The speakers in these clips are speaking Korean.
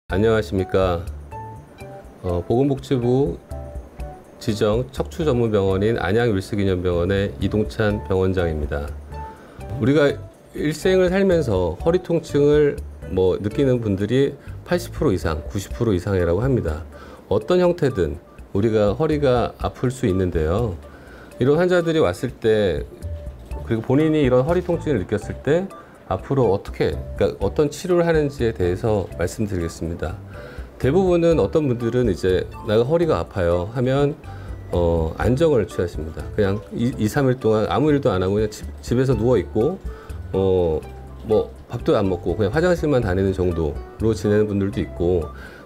안녕하십니까. 보건복지부 지정 척추전문병원인 안양윌스기념병원의 이동찬 병원장입니다. 우리가 일생을 살면서 허리 통증을 느끼는 분들이 80% 이상, 90% 이상이라고 합니다. 어떤 형태든 우리가 허리가 아플 수 있는데요. 이런 환자들이 왔을 때, 그리고 본인이 이런 허리 통증을 느꼈을 때 앞으로 그러니까 어떤 치료를 하는지에 대해서 말씀드리겠습니다. 대부분은 어떤 분들은 이제 내가 허리가 아파요 하면 안정을 취하십니다. 그냥 2-3일 동안 아무 일도 안 하고 그냥 집에서 누워 있고 밥도 안 먹고 그냥 화장실만 다니는 정도로 지내는 분들도 있고,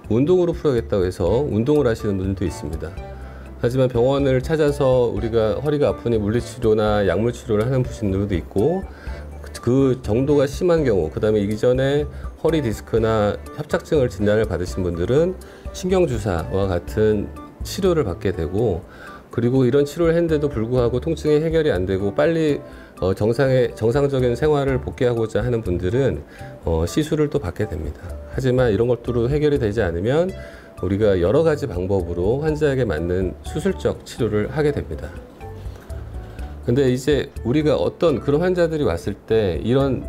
운동으로 풀어야겠다고 해서 운동을 하시는 분들도 있습니다. 하지만 병원을 찾아서 우리가 허리가 아프니 물리치료나 약물치료를 하는 분들도 있고, 그 정도가 심한 경우, 그 다음에 이전에 허리 디스크나 협착증을 진단을 받으신 분들은 신경주사와 같은 치료를 받게 되고, 그리고 이런 치료를 했는데도 불구하고 통증이 해결이 안 되고 빨리 정상적인 생활을 복귀하고자 하는 분들은 시술을 또 받게 됩니다. 하지만 이런 것들로 해결이 되지 않으면 우리가 여러 가지 방법으로 환자에게 맞는 수술적 치료를 하게 됩니다. 근데 이제 우리가 어떤 그런 환자들이 왔을 때 이런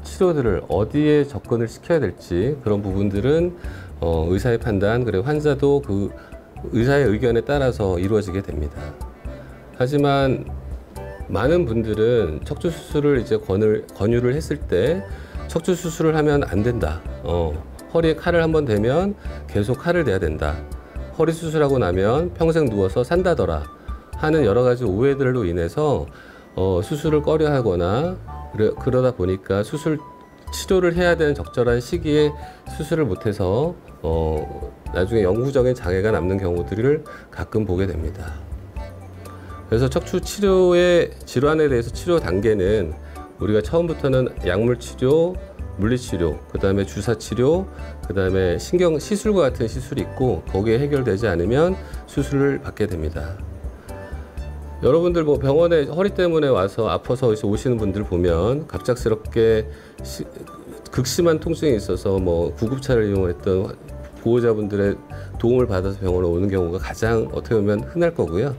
치료들을 어디에 접근을 시켜야 될지, 그런 부분들은 의사의 판단, 그리고 환자도 그 의사의 의견에 따라서 이루어지게 됩니다. 하지만 많은 분들은 척추 수술을 이제 권유를 했을 때 척추 수술을 하면 안 된다. 허리에 칼을 한번 대면 계속 칼을 대야 된다. 허리 수술하고 나면 평생 누워서 산다더라 하는 여러 가지 오해들로 인해서 수술을 꺼려 하거나 그러다 보니까 치료를 해야 되는 적절한 시기에 수술을 못해서 나중에 영구적인 장애가 남는 경우들을 가끔 보게 됩니다. 그래서 척추 치료의 질환에 대해서 치료 단계는 우리가 처음부터는 약물 치료, 물리치료, 그 다음에 주사치료, 그 다음에 시술과 같은 시술이 있고, 거기에 해결되지 않으면 수술을 받게 됩니다. 여러분들 병원에 허리 때문에 와서 아파서 오시는 분들 보면 갑작스럽게 극심한 통증이 있어서 구급차를 이용했던 보호자분들의 도움을 받아서 병원에 오는 경우가 가장 어떻게 보면 흔할 거고요.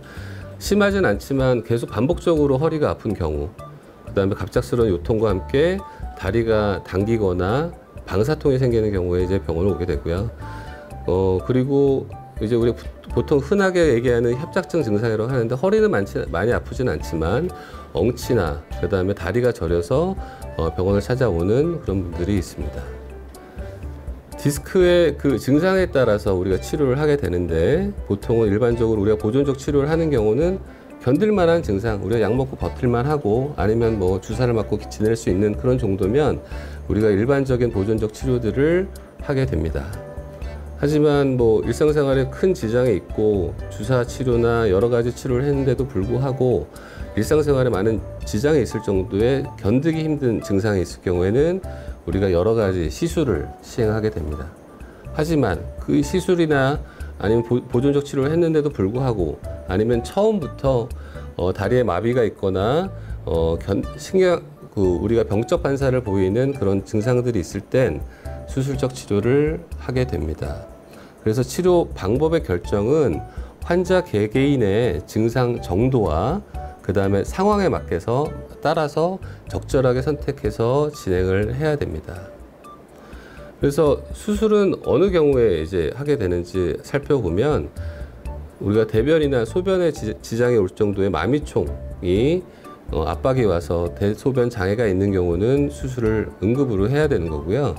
심하진 않지만 계속 반복적으로 허리가 아픈 경우, 그 다음에 갑작스러운 요통과 함께 다리가 당기거나 방사통이 생기는 경우에 이제 병원을 오게 되고요. 그리고 이제 우리 보통 흔하게 얘기하는 협착증 증상이라고 하는데, 허리는 많이 아프진 않지만 엉치나 그 다음에 다리가 저려서 병원을 찾아오는 그런 분들이 있습니다. 디스크의 그 증상에 따라서 우리가 치료를 하게 되는데, 보통은 일반적으로 우리가 보존적 치료를 하는 경우는 견딜만한 증상, 우리가 약 먹고 버틸만 하고 아니면 주사를 맞고 지낼 수 있는 그런 정도면 우리가 일반적인 보존적 치료들을 하게 됩니다. 하지만 일상생활에 큰 지장이 있고 주사 치료나 여러 가지 치료를 했는데도 불구하고 일상생활에 많은 지장이 있을 정도의 견디기 힘든 증상이 있을 경우에는 우리가 여러 가지 시술을 시행하게 됩니다. 하지만 그 시술이나 아니면 보존적 치료를 했는데도 불구하고, 아니면 처음부터 다리에 마비가 있거나 우리가 병적 반사를 보이는 그런 증상들이 있을 땐 수술적 치료를 하게 됩니다. 그래서 치료 방법의 결정은 환자 개개인의 증상 정도와 그 다음에 상황에 따라서 적절하게 선택해서 진행을 해야 됩니다. 그래서 수술은 어느 경우에 이제 하게 되는지 살펴보면, 우리가 대변이나 소변에 지장이 올 정도의 마미총이 압박이 와서 대소변 장애가 있는 경우는 수술을 응급으로 해야 되는 거고요.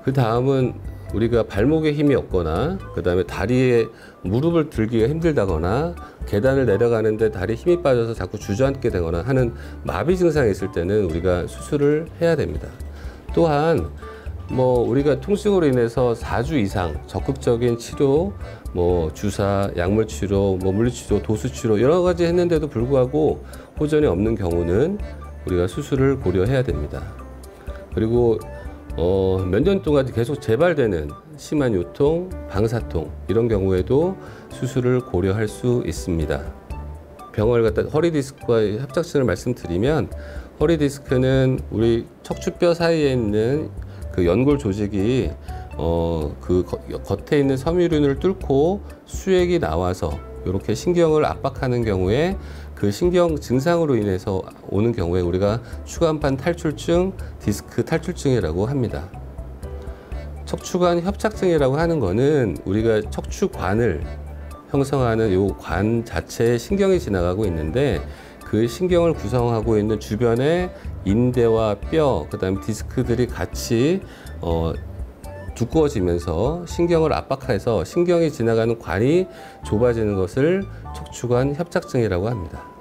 그 다음은 우리가 발목에 힘이 없거나, 그 다음에 다리에 무릎을 들기가 힘들다거나, 계단을 내려가는데 다리에 힘이 빠져서 자꾸 주저앉게 되거나 하는 마비 증상이 있을 때는 우리가 수술을 해야 됩니다. 또한 우리가 통증으로 인해서 4주 이상 적극적인 치료, 주사, 약물 치료, 물리치료, 도수치료 여러 가지 했는데도 불구하고 호전이 없는 경우는 우리가 수술을 고려해야 됩니다. 그리고 몇 년 동안 계속 재발되는 심한 요통, 방사통 이런 경우에도 수술을 고려할 수 있습니다. 병을 갖다 허리 디스크와 협착증을 말씀드리면, 허리 디스크는 우리 척추뼈 사이에 있는 그 연골 조직이 그 겉에 있는 섬유륜을 뚫고 수액이 나와서 이렇게 신경을 압박하는 경우에 그 신경 증상으로 인해서 오는 경우에 우리가 추간판 탈출증, 디스크 탈출증이라고 합니다. 척추관 협착증이라고 하는 거는 우리가 척추관을 형성하는 요 관 자체에 신경이 지나가고 있는데 그 신경을 구성하고 있는 주변에 인대와 뼈, 그다음에 디스크들이 같이 두꺼워지면서 신경을 압박해서 신경이 지나가는 관이 좁아지는 것을 척추관 협착증이라고 합니다.